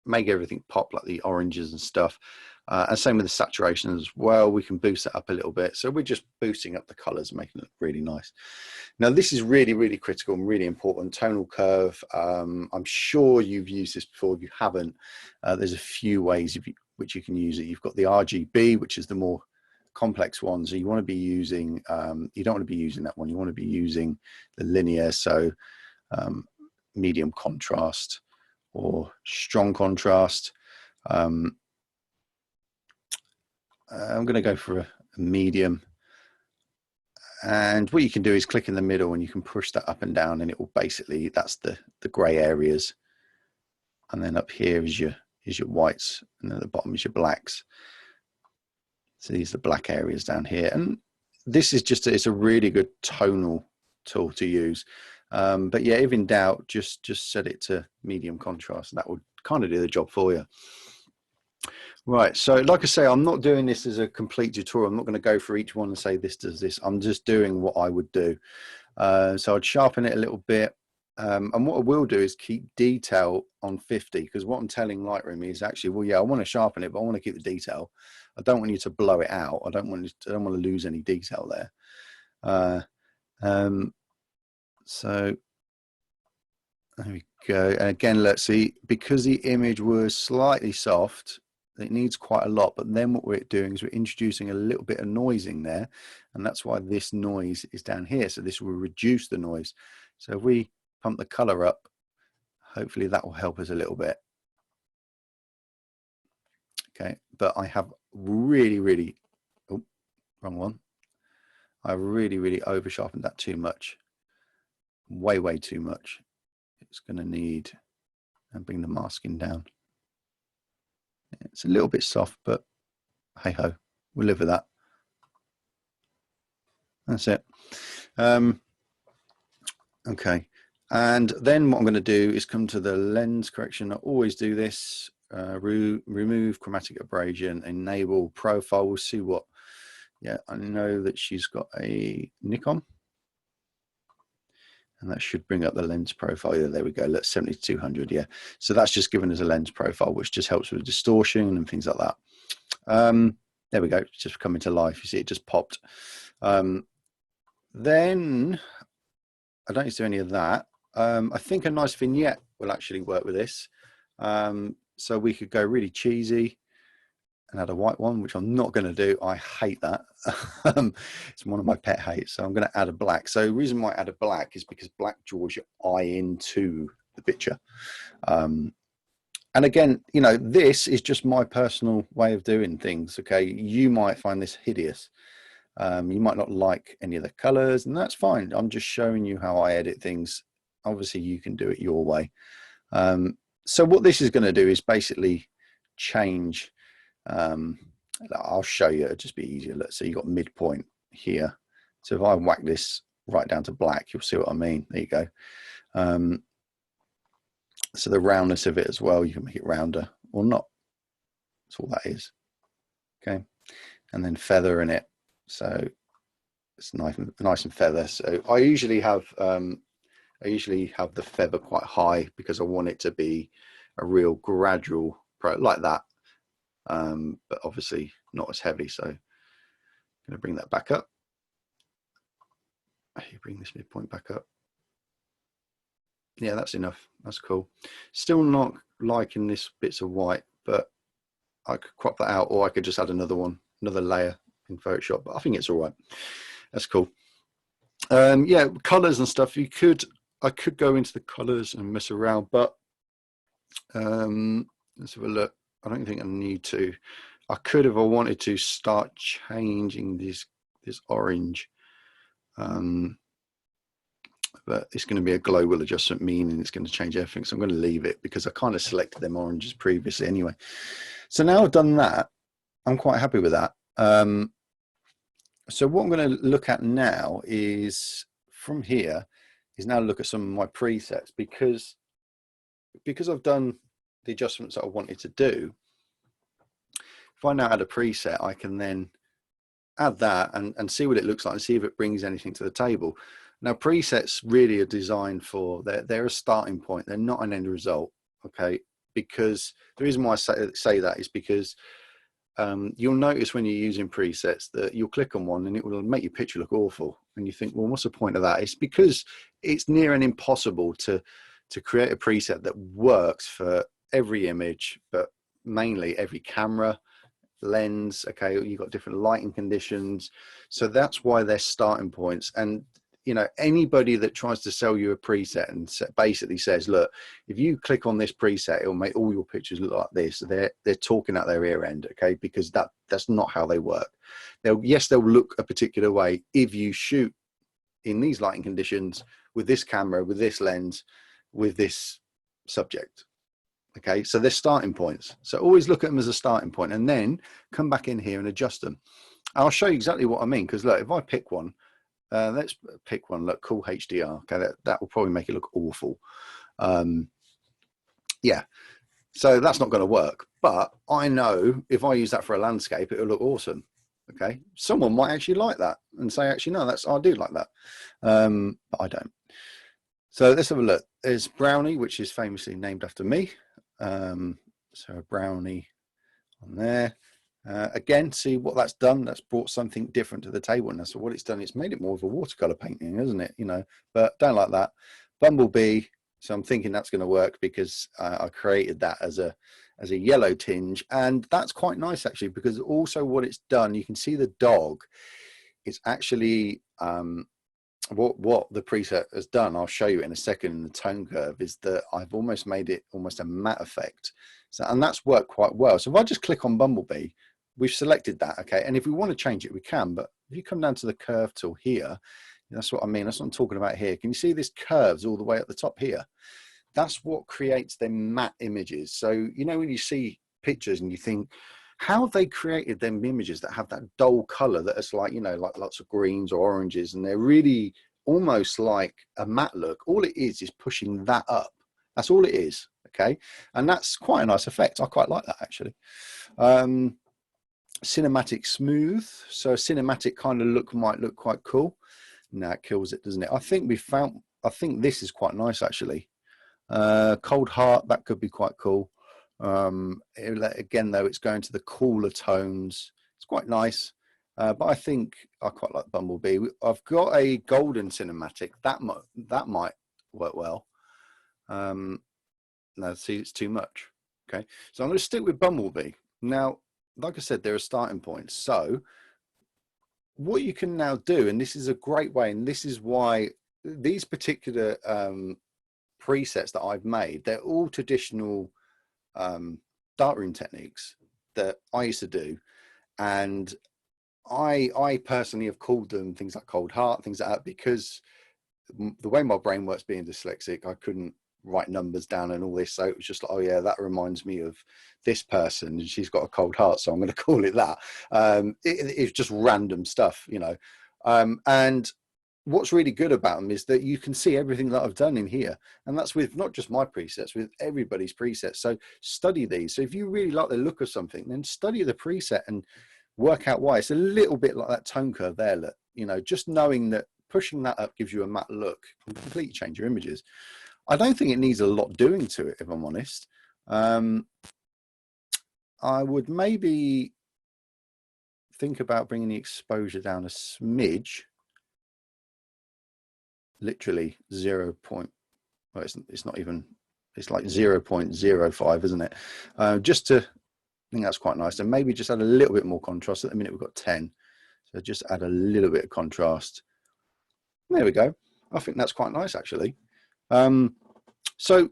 make everything pop, like the oranges and stuff. And same with the saturation as well. We can boost it up a little bit. So we're just boosting up the colors and making it look really nice. Now this is really, really critical and really important. Tonal curve. I'm sure you've used this before. If you haven't, there's a few ways which you can use it. You've got the RGB, which is the more complex one. So you want to be using, you don't want to be using that one. You want to be using the linear. So medium contrast or strong contrast. I'm going to go for a medium, and what you can do is click in the middle and you can push that up and down, and it will basically, that's the gray areas, and then up here is your whites, and then at the bottom is your blacks. So these are the black areas down here, and this is just it's a really good tonal tool to use. But yeah, if in doubt, just set it to medium contrast, and that would kind of do the job for you. Right, so like I say, I'm not doing this as a complete tutorial. I'm not going to go for each one and say this does this. I'm just doing what I would do. So I'd sharpen it a little bit. And what I will do is keep detail on 50, because what I'm telling Lightroom is actually, well, yeah, I want to sharpen it, but I want to keep the detail. I don't want you to blow it out. I don't want to lose any detail there. So there we go. And again, let's see, because the image was slightly soft, it needs quite a lot, but then what we're doing is we're introducing a little bit of noise in there, and that's why this noise is down here. So this will reduce the noise. So if we pump the color up, hopefully that will help us a little bit. Okay, but I have really, oh, wrong one. I really over sharpened that too much, way too much. It's going to need, and bring the masking down. It's a little bit soft, but hey ho, we'll live with that. That's it. Okay, and then what I'm going to do is come to the lens correction. I always do this. Remove chromatic abrasion, enable profile. We'll see what. Yeah, I know that she's got a Nikon, and that should bring up the lens profile. Yeah, there we go. Let's 7200. Yeah, so that's just given us a lens profile, which just helps with distortion and things like that. There we go. It's just coming to life. You see, it just popped. Then I don't need to do any of that. I think a nice vignette will actually work with this. So we could go really cheesy and add a white one, which I'm not going to do. I hate that. It's one of my pet hates. So I'm going to add a black. So the reason why I add a black is because black draws your eye into the picture. And again, you know, this is just my personal way of doing things. Okay, you might find this hideous. You might not like any of the colors, and that's fine. I'm just showing you how I edit things. Obviously, you can do it your way. So what this is going to do is basically change. I'll show you. It'll just be easier. Let's say you got midpoint here. So if I whack this right down to black, you'll see what I mean. There you go. So the roundness of it as well, you can make it rounder or not. That's all that is. Okay, and then feather in it. So it's nice and feather. So I usually have the feather quite high because I want it to be a real gradual like that. But obviously not as heavy. So I'm going to bring that back up. You bring this midpoint back up. Yeah, that's enough. That's cool. Still not liking this bits of white, but I could crop that out, or I could just add another layer in Photoshop. But I think it's all right. That's cool. Yeah, colors and stuff. I could go into the colors and mess around, but let's have a look. I don't think I need to. I could, if I wanted to, start changing this orange. But it's going to be a global adjustment, meaning it's going to change everything. So I'm going to leave it because I kind of selected them oranges previously anyway. So now I've done that, I'm quite happy with that. So what I'm going to look at now is from here is now look at some of my presets because I've done the adjustments that I wanted to do. If I now add a preset, I can then add that and see what it looks like and see if it brings anything to the table. Now, presets really are designed for, they're a starting point. They're not an end result, okay? Because the reason why I say that is because you'll notice when you're using presets that you'll click on one and it will make your picture look awful. And you think, well, what's the point of that? It's because it's near and impossible to create a preset that works for every image, but mainly every camera, lens. Okay, you've got different lighting conditions. So that's why they're starting points. And you know, anybody that tries to sell you a preset and basically says, look, if you click on this preset, it'll make all your pictures look like this, they're talking out their ear end, okay? Because that's not how they work. They'll look a particular way if you shoot in these lighting conditions with this camera, with this lens, with this subject. Okay, so they're starting points. So always look at them as a starting point and then come back in here and adjust them. I'll show you exactly what I mean, because look, if I pick one, let's pick one, look, cool HDR. Okay, that will probably make it look awful. Yeah, so that's not going to work. But I know if I use that for a landscape, it'll look awesome. Okay, someone might actually like that and say, actually, no, I do like that. But I don't. So let's have a look. There's Brownie, which is famously named after me. So a brownie on there. Again, see what that's done. That's brought something different to the table. And so what it's done, it's made it more of a watercolor painting, isn't it? You know, but don't like that. Bumblebee. So I'm thinking that's going to work because I created that as a yellow tinge, and that's quite nice actually, because also what it's done, you can see the dog. It's actually what the preset has done, I'll show you in a second in the tone curve, is that I've almost made it almost a matte effect. So, and that's worked quite well. So if I just click on Bumblebee, we've selected that, okay? And if we want to change it, we can, but if you come down to the curve tool here, that's what I mean, that's what I'm talking about here. Can you see this curves all the way at the top here? That's what creates them matte images. So, you know, when you see pictures and you think, how have they created them images that have that dull color that is like, you know, like lots of greens or oranges, and they're really almost like a matte look. All it is pushing that up. That's all it is, okay? And that's quite a nice effect. I quite like that actually. Cinematic smooth. So a cinematic kind of look might look quite cool. No, it kills it, doesn't it? I think this is quite nice actually. Cold Heart, that could be quite cool. Again though, it's going to the cooler tones. It's quite nice, but I think I quite like Bumblebee. I've got a golden cinematic that might work well. No, see, it's too much. Okay, so I'm going to stick with Bumblebee. Now, like I said, there are starting points. So what you can now do, and this is a great way, and this is why these particular presets that I've made, they're all traditional darkroom techniques that I used to do, and I personally have called them things like cold heart, things like that, because the way my brain works, being dyslexic, I couldn't write numbers down and all this, so it was just like, oh yeah, that reminds me of this person and she's got a cold heart, so I'm going to call it that. It's just random stuff, you know. And what's really good about them is that you can see everything that I've done in here, and that's with not just my presets, with everybody's presets. So study these. So if you really like the look of something, then study the preset and work out why. It's a little bit like that tone curve there, look, you know, just knowing that pushing that up gives you a matte look can completely change your images. I don't think it needs a lot doing to it, if I'm honest. I would maybe think about bringing the exposure down a smidge, literally 0. Well, it's not even, it's like 0.05, isn't it? Just to, I think that's quite nice. And maybe just add a little bit more contrast. At the minute we've got 10, so just add a little bit of contrast. There we go. I think that's quite nice, actually. So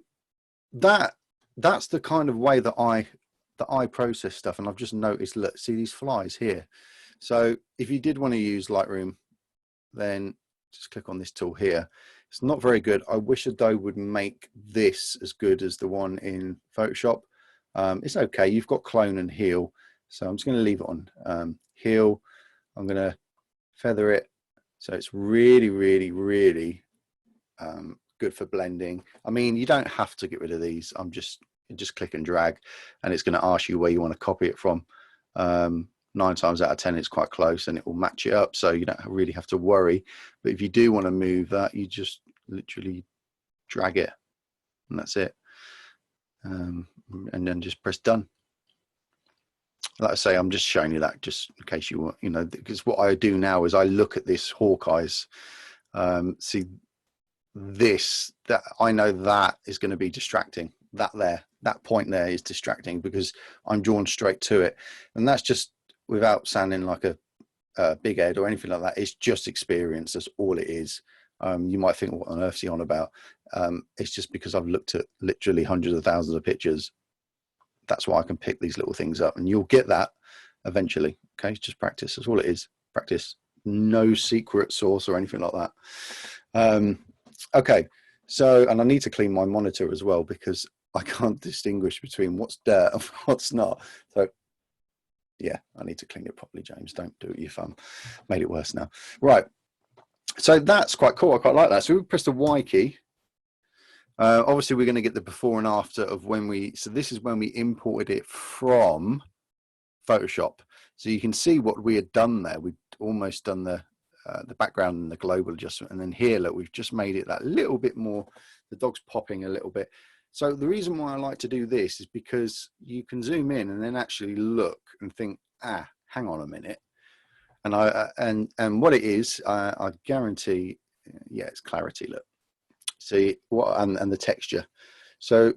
that's the kind of way that I process stuff. And I've just noticed, look, see these flies here. So if you did want to use Lightroom, then just click on this tool here. It's not very good. I wish Adobe would make this as good as the one in Photoshop. It's okay. You've got clone and heal. So I'm just going to leave it on heal. I'm going to feather it. So it's really, really, really good for blending. I mean, you don't have to get rid of these. Just click and drag, and it's going to ask you where you want to copy it from. 9 times out of 10, it's quite close, and it will match it up. So you don't really have to worry. But if you do want to move that, you just literally drag it, and that's it. And then just press done. Like I say, I'm just showing you that just in case you want, you know, because what I do now is I look at this Hawkeye's, see this, that I know that is going to be distracting. That point there is distracting because I'm drawn straight to it. And that's just without sounding like a big head or anything like that. It's just experience. That's all it is. You might think, what on earth's he on about? It's just because I've looked at literally hundreds of thousands of pictures. That's why I can pick these little things up, and you'll get that eventually. Okay, just practice. That's all it is. Practice. No secret sauce or anything like that. Okay, so, and I need to clean my monitor as well because I can't distinguish between what's dirt and what's not. So yeah, I need to clean it properly, James. Don't do it your thumb. Made it worse now. Right. So that's quite cool. I quite like that. So we press the Y key. Obviously, we're going to get the before and after of when we, so this is when we imported it from Photoshop. So you can see what we had done there. We'd almost done the background and the global adjustment. And then here, look, we've just made it that little bit more, the dog's popping a little bit. So the reason why I like to do this is because you can zoom in and then actually look and think, ah, hang on a minute. And and what it is, I guarantee, yeah, it's clarity, look. See what, and the texture. So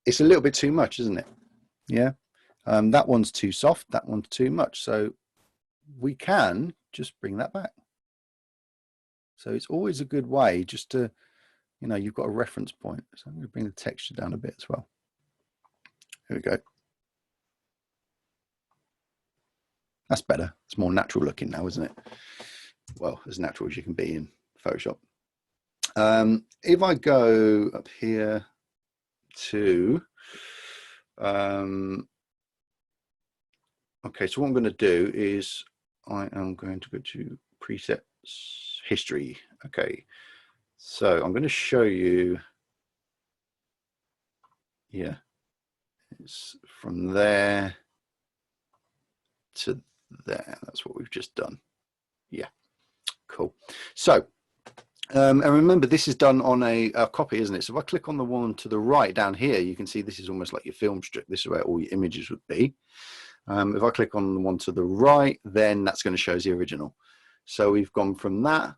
it's a little bit too much, isn't it? Yeah. That one's too soft, that one's too much. So we can just bring that back. So it's always a good way just to, you know, you've got a reference point. So I'm going to bring the texture down a bit as well. Here we go. That's better. It's more natural looking now, isn't it? Well, as natural as you can be in Photoshop. If I go up here to, okay, so what I'm going to do is I am going to go to presets history. Okay, so I'm going to show you, yeah, it's from there to there. That's what we've just done. Yeah, cool. So, and remember, this is done on a copy, isn't it? So if I click on the one to the right down here, you can see this is almost like your film strip. This is where all your images would be. If I click on the one to the right, then that's going to show us the original. So we've gone from that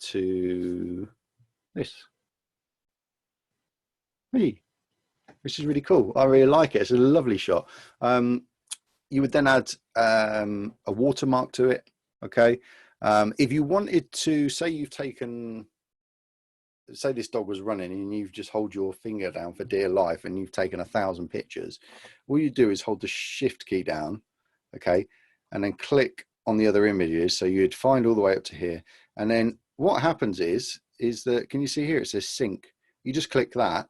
to this. Hey, which is really cool. I really like it. It's a lovely shot. You would then add a watermark to it. Okay. If you wanted to, say you've taken say this dog was running and you've just hold your finger down for dear life and you've taken 1,000 pictures, all you do is hold the shift key down, okay, and then click on the other images. So you'd find all the way up to here, and then what happens is that, can you see here it says sync? You just click that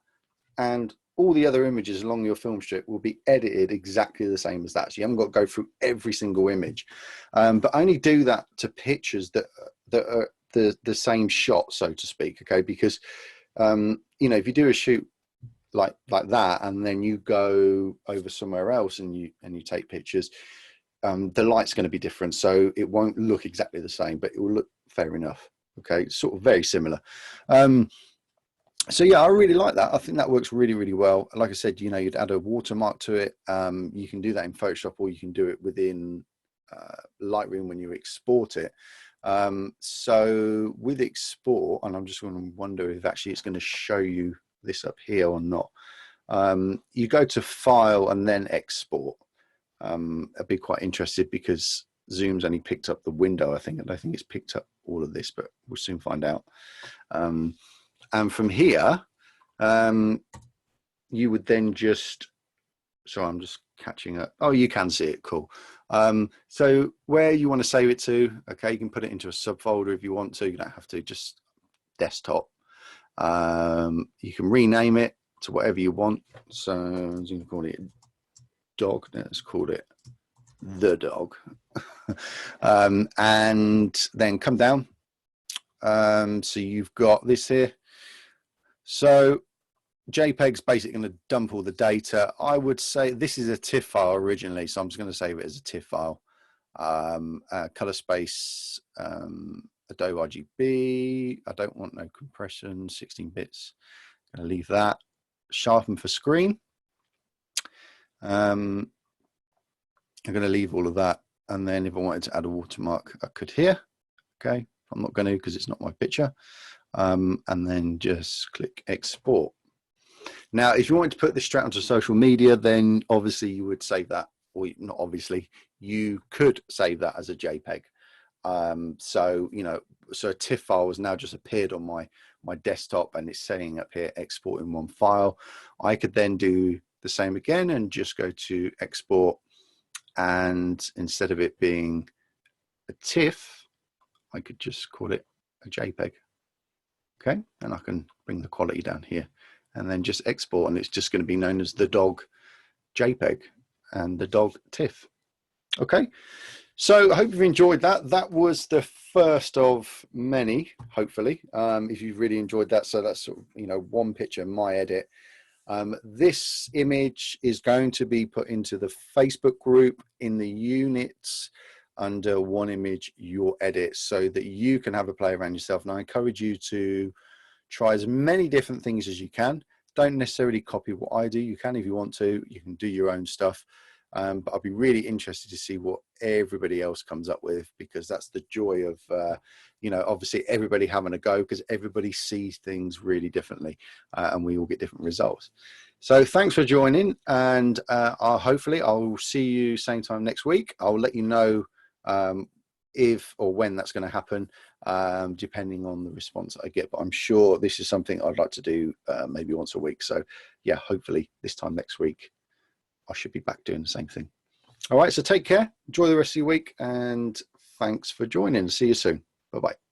and all the other images along your film strip will be edited exactly the same as that. So you haven't got to go through every single image, but only do that to pictures that are the same shot, so to speak, okay? Because you know, if you do a shoot like that and then you go over somewhere else and you take pictures, the light's going to be different, so it won't look exactly the same, but it will look fair enough, okay? Sort of very similar. So yeah, I really like that. I think that works really, really well. Like I said, you know, you'd add a watermark to it. You can do that in Photoshop, or you can do it within Lightroom when you export it. So with export, and I'm just going to wonder if actually it's going to show you this up here or not. You go to File and then Export. I'd be quite interested because Zoom's only picked up the window, I think. I don't think it's picked up all of this, but we'll soon find out. And from here, you would then just, sorry, I'm just catching up. Oh, you can see it, cool. So where you want to save it to, okay, you can put it into a subfolder if you want to. You don't have to, just desktop. You can rename it to whatever you want. So I'm going to call it dog. Let's call it the dog. And then come down. So you've got this here. So JPEG's basically going to dump all the data. I would say this is a TIFF file originally, so I'm just going to save it as a TIFF file. Color space, Adobe RGB. I don't want no compression, 16 bits. I'm going to leave that. Sharpen for screen. I'm going to leave all of that, and then if I wanted to add a watermark, I could here. Okay, I'm not going to because it's not my picture. And then just click export. Now, if you wanted to put this straight onto social media, then obviously you would save that, or not obviously, you could save that as a JPEG. So, you know, so a TIFF file has now just appeared on my desktop, and it's saying up here, export in one file. I could then do the same again and just go to export, and instead of it being a TIFF, I could just call it a JPEG. Okay, and I can bring the quality down here and then just export, and it's just going to be known as the dog JPEG and the dog TIFF. Okay, so I hope you've enjoyed that. That was the first of many, hopefully, if you've really enjoyed that. So that's sort of, you know, one picture, my edit. This image is going to be put into the Facebook group in the units under one image, your edit, so that you can have a play around yourself. And I encourage you to try as many different things as you can. Don't necessarily copy what I do. You can if you want to. You can do your own stuff. But I'd be really interested to see what everybody else comes up with, because that's the joy of, you know, obviously everybody having a go, because everybody sees things really differently, and we all get different results. So thanks for joining, and hopefully I'll see you same time next week. I'll let you know if or when that's going to happen, depending on the response I get. But I'm sure this is something I'd like to do maybe once a week. So yeah, hopefully this time next week I should be back doing the same thing. All right, so take care, enjoy the rest of your week, and thanks for joining. See you soon. Bye-bye.